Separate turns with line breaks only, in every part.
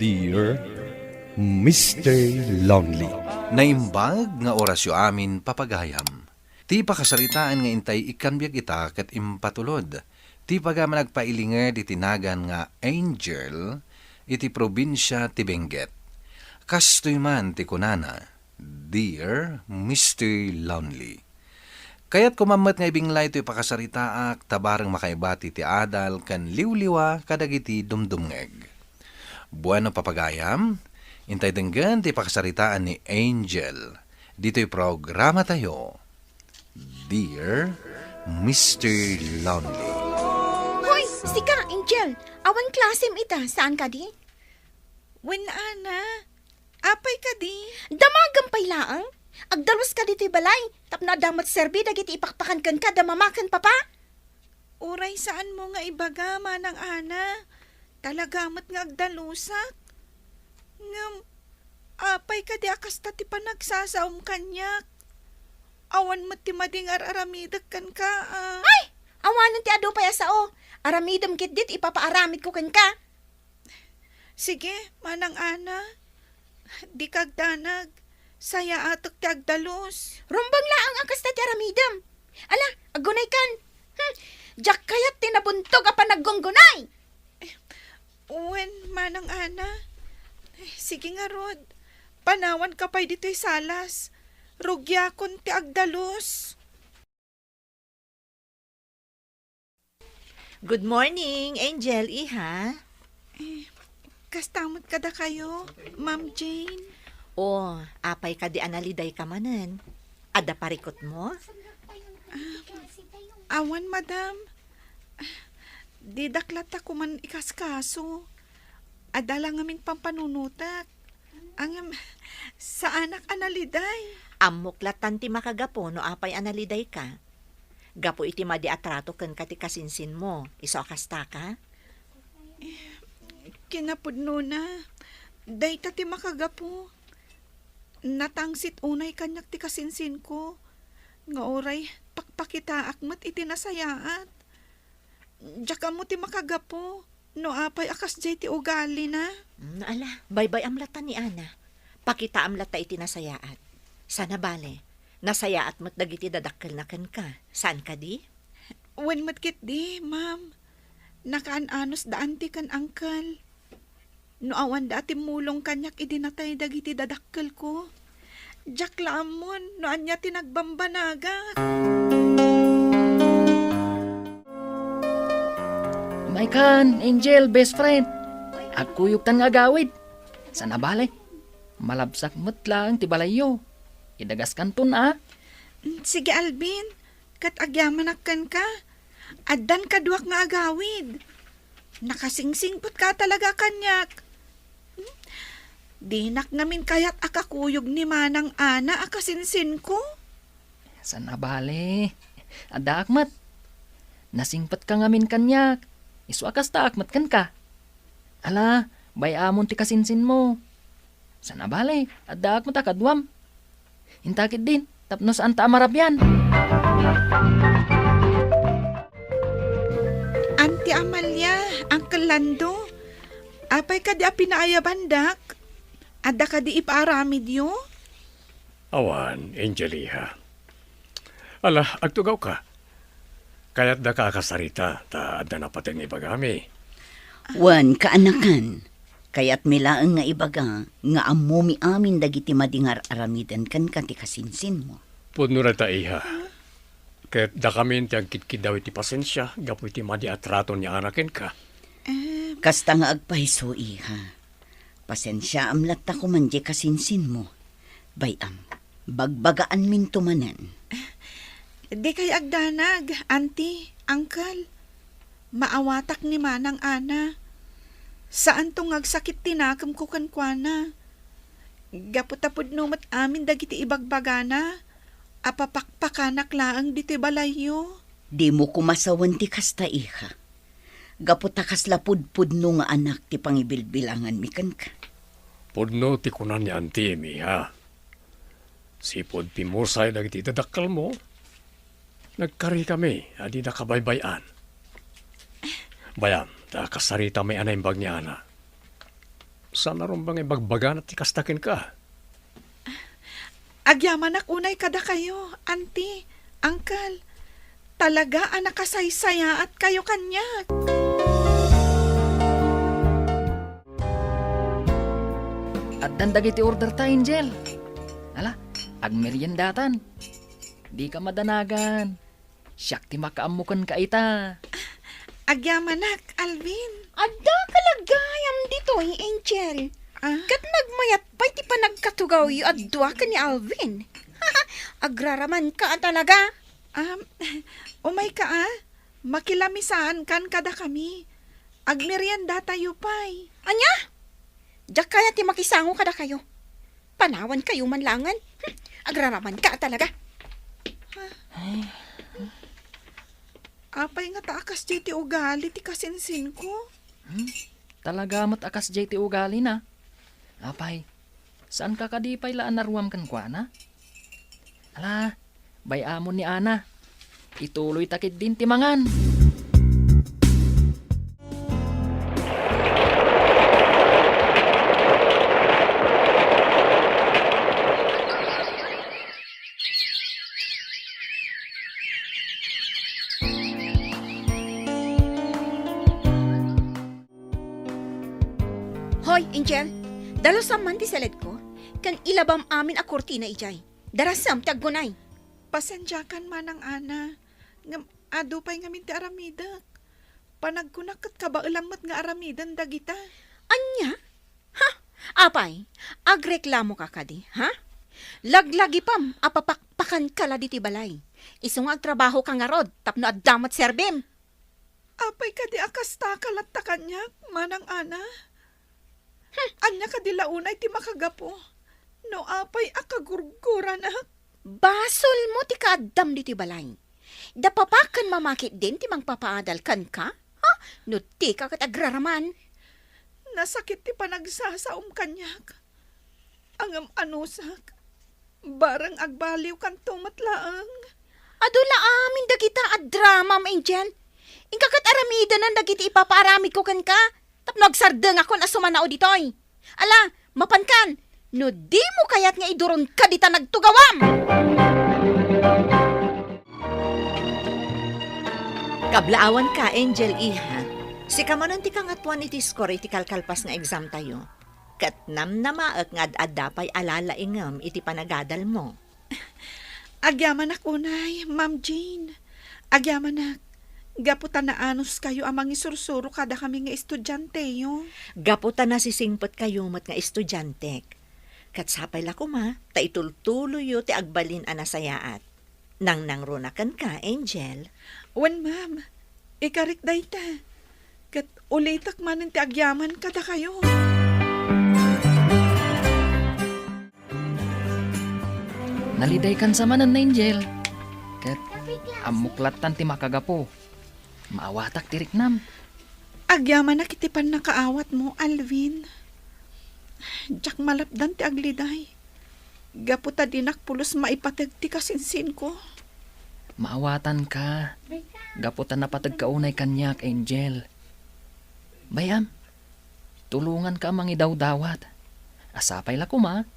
Dear Mr. Lonely.
Naimbag nga orasyo amin papagayam. Ti pakasaritaan nga intay ikanbyag ita ket impatulod. Ti pagama nagpailinga di tinagan nga Angel iti probinsya ti Benguet. Kastoy man ti kunana, Dear Mr. Lonely. Kaya't kumamat nga ibinglay ito ipakasaritaak tabarang makaibati ti adal kan liwliwa kadagiti dumdumngeg. Bueno papagayam, intay denggan ti pakasaritaan ni Angel. Dito'y programa tayo, Dear Mr. Lonely.
Hoy, sika, Angel. Awan klasem ita. Saan ka di?
Wen ana, apay ka di?
Damagampay laang. Agdalos ka dito'y balay. Tapna damat serbi dagiti ipakpakan ka damamakan papa.
Uray saan mo nga ibaga manang ana? Talagamat nga agdalusak. Ngam, apay ka di akas ti panagsasaom kanyak. Awan mo ti mading aramidag kan ka.
Ay! Awanan ti ado pa sao. Aramidam kit dit ipapaaramid ko kan ka.
Sige, manang ana. Di kagdanag. Saya atok ti agdalos.
Rumbang laang akas ti aramidam. Ala, agunay kan. Diyak kayat tinabuntog a panaggungunay.
Uwen, manang ana. Sige nga, Rod. Panawan ka pa'y dito'y salas. Rugyakon ti agdalos.
Good morning, Angel, iha.
Kastamot kada kayo, Ma'am Jane.
O, apay ka di analiday ka manen. Ada parikot mo?
Awan, madam. Di daklat ako man ikaskaso. Adala ngamin pampanunutak. Ang sa anak analiday.
Amuklatan ti makagapo no apay analiday ka. Gapo iti madi atrato ken kati kasinsin mo. Iso akasta ka?
Kinapudno na. Dayta ti makagapo. Natangsit unay kanyak ti kasinsin ko. Nga oray, pakpakita akmat iti nasayaat. Diyak mo ti makagapo. No apay akas jay ti ugali na.
Ala, bye-bye amlatan ni Ana. Pakita amlata iti nasayaat. Sana bale, nasayaat mo't dagiti dadakkel na ken ka. Saan ka di?
Wen matkit di, ma'am. Nakaan-anos daan ti kan angkal. No awan da ti mulong kanyak idinatay dagiti dadakkel ko. Diyak lamon, no anya ti nagbambanagat.
Maikan, Angel, best friend. Agkuyog tan nga gawid. Sana bale, malabsak mo't lang ti balayo. Idagas kanton
Sige, Alvin. Kat agyamanak ka. Addan kaduak nga agawid. Nakasingsingpot ka talaga kanyak. Dinak ngamin kayat akakuyog ni manang ana akasinsin ko.
Sana bale. Ada akmat. Nasingpat ka ngamin kanyak. Isu akas ta akmat kan ka. Ala, bayamon ti kasinsin mo. Sana bale, ada akmat akadwam. Hintakit din, tapnos anta amarabyan.
Auntie Amalia, Uncle Lando, apay ka di pinaayabandak? Ada ka di ipaaramid yo?
Awan, Angeliha. Ala, agtugaw ka. Kaya't da ka kasarita, ta adda na pateng ibagami.
Wan, kaanakan. Kaya't milaang nga ibaga, nga amumi amin dagiti madingar aramidan kan ti kasinsin mo.
Pudno na ta iha. Kaya't da kami ti agkitkid daw iti pasensya, gapu iti madi atraton niya anakin ka.
Kasta nga agpahiso iha. Pasensya amlat ta kumandye kasinsin mo. Bayam, bagbagaan min tumanan.
Di kay agdanag, auntie, uncle. Maawatak ni manang ana. Saan tong agsakit tinakam ko kankwana? Gaputapod numat amin dagiti ibagbagana. Apapakpakanak laang diti balayo.
Di mo kumasawan ti kasta iha. Gaputakas lapudpud no nga anak ti pangibilbilangan mikan ka.
Pudno ti kunan ni auntie mi ha. Sipod pimusay dagiti dadakkel mo. Nagkari kami, adi na kabaybayan. Bayam, ta kasarita may anay bag niya ana. Saan na ron bang ibagbagan at ikastakin ka?
Agyaman ak unay kada kayo, auntie, uncle. Talaga anak kasaysaya at kayo kanya.
At dandag iti order ta, Angel. Ala, agmeryendatan. Di ka madanagan. Siyak ti makaamukan ka ita.
Agyaman ak, Alvin.
Adda kalagayam dito, Angel. Kat nagmayat pa iti pa nagkatugaw yu adwa ka ni Alvin. Agraraman ka talaga.
Umay ka makilamisan kan kada kami. Agmerienda tayo pay.
Anya? Diyak kaya ti makisango kada kayo. Panawan kayo manlangan. Agraraman ka talaga.
Apay nga taakas di ti ugali ti kasinsin ko.
Talaga mat akas jay ti ugali na. Apay, saan ka kadipay laan naruam kan kwa na? Ala, bayamon ni Ana. Ituloy takid din ti mangan.
Hoy, Angel. Dalasam man ti seled ko. Kan ilabam amin a kortina ijay. Darasam ti aggunay.
Pasensyakan man ang ana. Ngam adu pay ngamin ti aramidak. Panagkunak kat kabailamot nga aramidan dagita.
Anya? Ha? Apay, agreklamo ka kadi, ha? Laglagi pam, apapakpakan kala di ti balay. Isung agtrabaho ka nga rod, tapno addamat serbem.
Apay ka di akas takalat ta kanyak, manang ana. Anya ka di launay ti makagapo. No apay akagurgura na.
Basol mo ti kaadam di ti balay. Dapapakan mamakit din ti mangpapaadal kan ka? Ha? No ti ka kat agraraman.
Nasakit ti panagsasaom kanyak. Angam anusak. Barang agbaliw kan tumatlaang.
Adula amin dagita at drama, Angel. Ingkakat aramida nan dagiti ipapaarami ko kan ka. Tapno agsardeng ako na sumanao ditoy. Ala, mapankan. No di mo kayat nga iduron ka dita nagtugawam.
Kablaawan ka, Angel Iha. Si kamanon ti kang atwan iti score iti kalkalpas nga exam tayo. Kat namnamaak nga ad-adapay alalaingam iti panagadal mo.
Agyaman ak unay, Ma'am Jane. Agyaman ak. Gaputan na anos kayo amang isursuro kada kami nga estudyante yo.
Gaputan na sisingpot kayo mat nga estudyante. Kat sapay la kuma, ta itultuloy yo ti agbalin anasayaat. Nang nangrunakan ka, Angel.
Wen ma'am, ikarik day ta. Kat ulitak manin ti agyaman kada kayo.
Naliday kan sa manan na Angel. Kat amuklatan ti makagapo. Maawatak tirik nam.
Agyaman na kitipan na kaawat mo, Alvin. Diyak malapdan ti agliday. Gaputa dinak pulos maipatag ti kasinsin ko.
Maawatan ka. Gaputan na patag kaunay kanyak, Angel. Bayam, tulungan ka mang idawdawat. Asapay la kuma.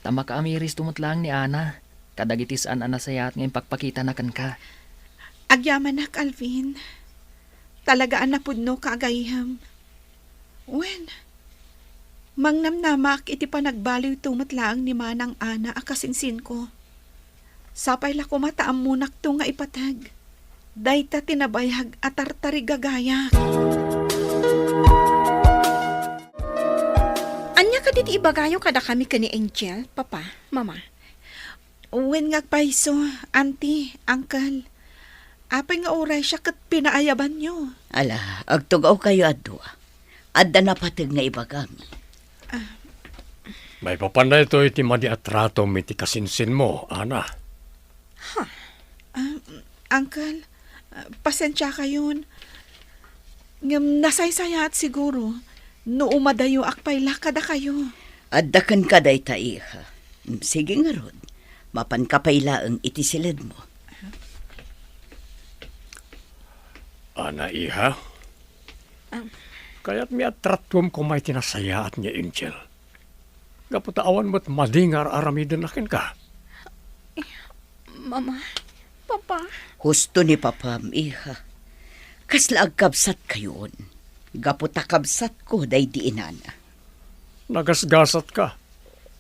Tama ka amiris tumutlang ni Ana. Kadagitisaan anasayat ngayon pagpakita na kan ka.
Agyaman nak, Alvin. Talagaan na pudno ka agayham. Wen, mangnamnamak iti panagbaliw tumatlaang ni Manang Ana akasinsin ko. Sapay la kumataam munak to nga ipatag. Dayta tinabayhag atartari gagaya.
Anya ka diti ibagayo kada kami ka ni Angel, papa, mama.
Wen ngagpaiso, auntie, uncle. Apay nga oray siya kat pinaayaban nyo.
Ala, agtugaw kayo adwa. Adda na patag nga ibagam.
May papanday ito iti madi atrato iti kasinsin mo, Ana.
Uncle, pasensya kayon. Ngam nasaysayat siguro. No umadayo akpay lakada kayo.
Addakan ka day ta iha. Sige nga rod. Mapan kapaylaang iti silid mo.
Ana, iha? Kaya't mi atratwam ko may tinasayaat niya, Angel. Gaputaawan mo't madingar aramidan akin ka.
Mama, Papa.
Husto ni Papam, iha. Kasla agkabsat kayon. Gaputa kabsat ko day di inana.
Nagasgasat ka.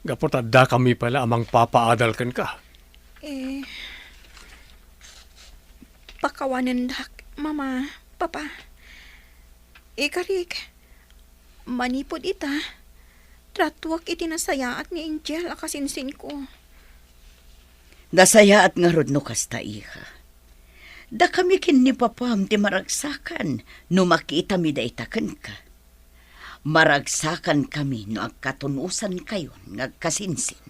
Gaputada kami pala amang papaadalkan ka.
Pakawanan dak, Mama, Papa. Karik, manipod ita. Tratwak iti nasayaat ni Angel akasinsin ko.
Nasayaat nga rod no kasta, iha. Da kami kin ni Papam ti maragsakan no makita mi da itakan ka. Maragsakan kami no agkatunusan kayo nga agkasinsin.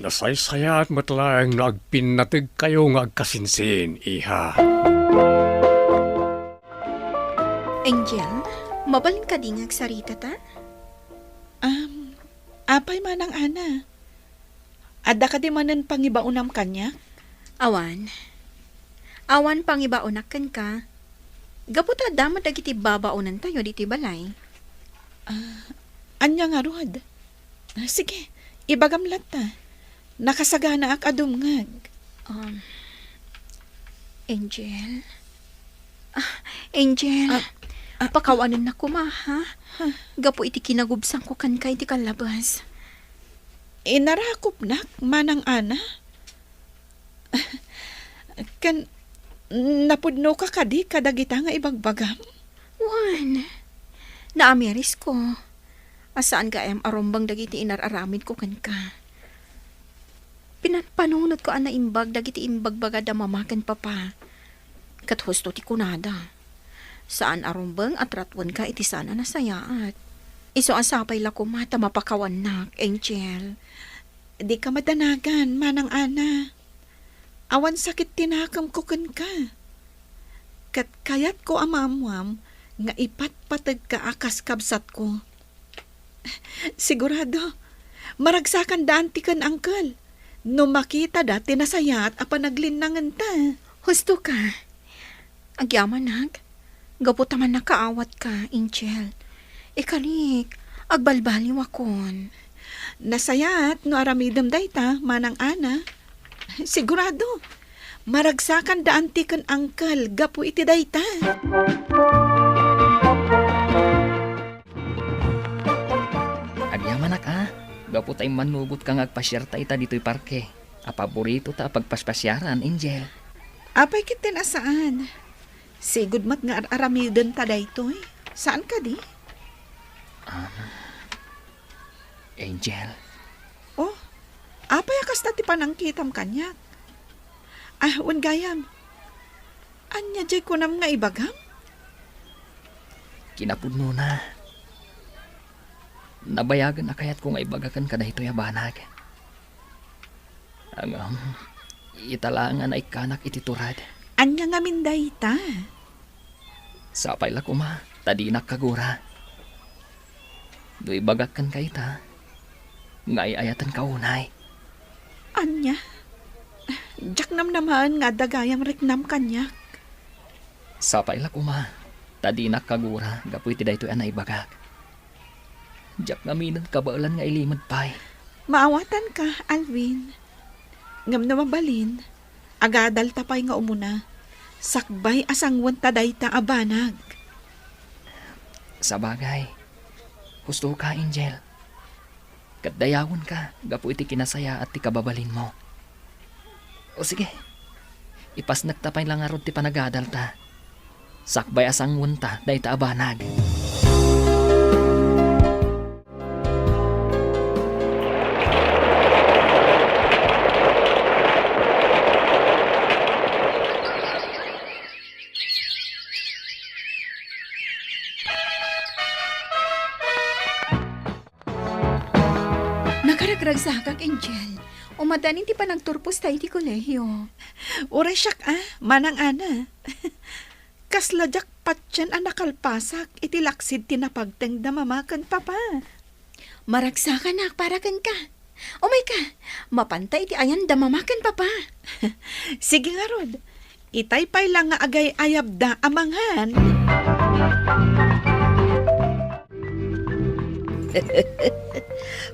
Nasaysayaat matlaang no agpinatig kayo nga agkasinsin, iha.
Angel, mabalin ka di ngagsarita ta?
Apay manang ana. Adda ka di manan pangibaunam kanya?
Awan. Awan pangibaunakan ka. Gaputa damat dagiti babaunan tayo diti balay.
Anya nga rod. Sige, ibagamlat ta. Nakasagana ak adumngag.
Angel. Angel. Pakawanan na kumaha. Gapo iti kinagubsang ko kan kay iti kalabas.
Inarakop nak, manang ana. Kan, napudno ka kadi kadagita nga ibagbagam?
Wan. Naamiris ko. Asaan ka arombang dagiti inararamid ko kan ka. Pinanpanunod ko ana imbag dagiti imbagbaga da mamakan papa. Kat husto ti kunada. Saan arumbang at ratwan ka iti sana nasayaat. Iso asapay la ko mata mapakawan nak, Angel.
Di ka madanagan, manang ana. Awan sakit tinakam ko kan ka. Kat kayat ko amamwam nga ipatpatag ka akas kabsat ko. Sigurado, maragsakan daan ti kan angkel. No makita dati nasayat apa naglinangan ta.
Husto ka. Agyaman nak. Gaputaman nakaawat ka, Angel. Ikalik, agbalbaliw akon.
Nasayat no aramidam dayta, manang ana. Sigurado, maragsakan daan ti kan angkel, gapu iti dayta.
Agyaman ka. Gaputay manugot kang agpasyarta ita dito'y parke. Paborito ta pagpaspasyaran, Angel.
Apay kitin asaan? Sigud mat nga aramidon ta daytoy. Saan ka di?
Angel.
Oh, apay akas na ti panangkitam kanyak. Wan gayam. Anya jay ko nam nga ibagam?
Kinapudno na. Nabayagan na kayat ko nga ibagakan ka na ito'y abanag. Ang italangan na ikanak iti turad.
Anya nga minday ta.
Sapay la kuma, tadi nakagura. Do'y bagakan ka ita. Ngay ayatan ka unay.
Anya? Jak namnamaan nga dagayang reknam kanyak.
Sapay la kuma, tadi nakagura, gapoy ti daytoy anay bagak. Jak ngaminan kabaalan nga ilimad pay.
Maawatan ka, Alvin. Ngam na mabalin, agadal tapay nga umuna. Sakbay asangwan taday ta abanag.
Sa bagay, gusto ka, Angel. Kadayawon ka, gapo iti kinasaya at ti kababalin mo. O sige, ipas nagtapay lang arod ti panagadal ta. Sakbay asangwan ta, day ta abanag.
Nakaragsagang, Angel. Umadanin ti pa nagturpos tayo ti kolehiyo.
Uray siyak manang ana. Kasladyak patyan nakalpasak iti laksid tinapagteng damamakan papa.
Maragsakan nak para kan ka. Umay ka, mapantay ti ayan damamakan papa.
Sige nga rod, itaypay lang nga agay ayab da amangan.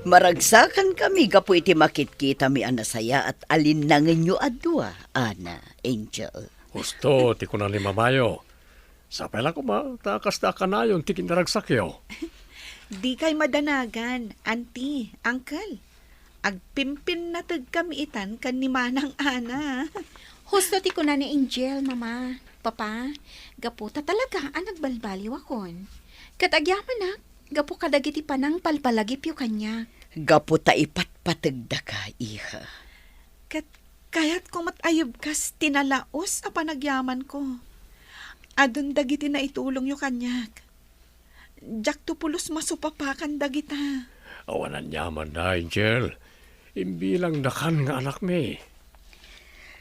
Maragsakan kami gapo iti makitkita mi anasaya at alinnangan nyo adwa, Ana, Angel.
Gusto, ti kunan ni Mamayo. Sapay lang ko ma, takasta ka na yun, ti kinaragsakyo.
Di kay madanagan, auntie, uncle. Agpimpin na tag kami itan kan ni Manang Ana.
Husto ti ko na ni Angel, mama. Papa, gaputa talaga ang nagbalbaliw akon. Katagyaman na, gapu kadagiti panang palpalagip yu kanya.
Gapo ta ipatpatagda ka, iha.
Kaya't kumatayog kas tinalaos a panagyaman ko. Adun dagiti na itulong yu kanyak. Jak tupulos masupapakan dagita.
Awanan yaman na, Angel. Imbilang nakan nga anak mi.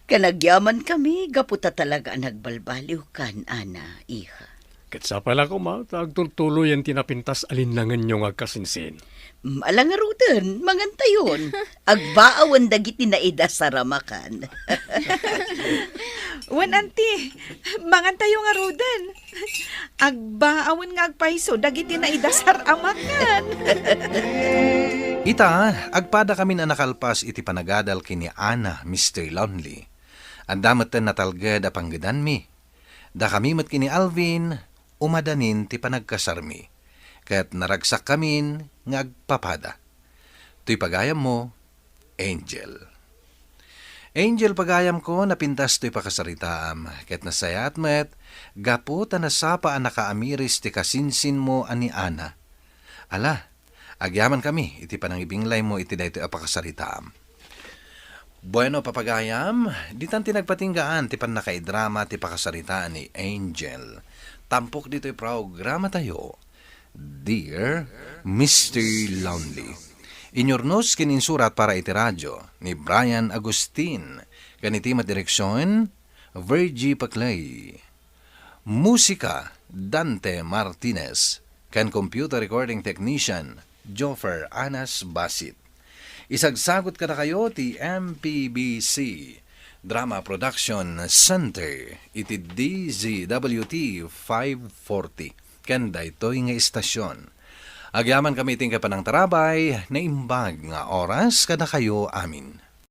Kanagyaman kami, gapo ta talaga ang nagbalbaliw kan, Ana, iha.
Katsapay lang ko ma, tagtultuloy ang tinapintas alinlangan nyo nga kasinsin.
Alangarudan, mangantayon. Agbaawan dagiti na ida sa ramakan.
Wan auntie, mangan tayo nga rodan. Agbaawan nga agpaiso, dagiti na idasar amakan.
Ita, agpada kami na nakalpas iti panagadal kini Ana, Mr. Lonely. Ang damat na natalgad a panggadan mi. Da kami mat kini Alvin, umadanin ti panagkasarmi. Kat naragsak kamin nga agpapada. Tuy pagayam mo, Angel. Angel pagayam ko napintas tuy pakasaritaam. Kat nasayat met, gapu ta nasapa ang nakaamiris ti kasinsin mo ani Ana. Ala, agyaman kami, iti panangibinglay mo iti daytoy apakasaritaam. Bueno, papagayam, di tanti nagpatinggaan ti pan nakaidrama ti pakasaritaan ni Angel. Tampok dito'y programa tayo, Dear Mr. Lonely. Inyornos kininsurat para iti radyo ni Brian Agustin. Ganiti direksyon, Virgie Paclay. Musika, Dante Martinez. Kan computer recording technician, Joffer Anas Basit. Isagsagot ka na kayo ti MPBC Drama Production Center iti DZWT 540 kanda ito'y nga istasyon. Agyaman kami ting kapanang tarabay na imbag nga oras kada kayo amin.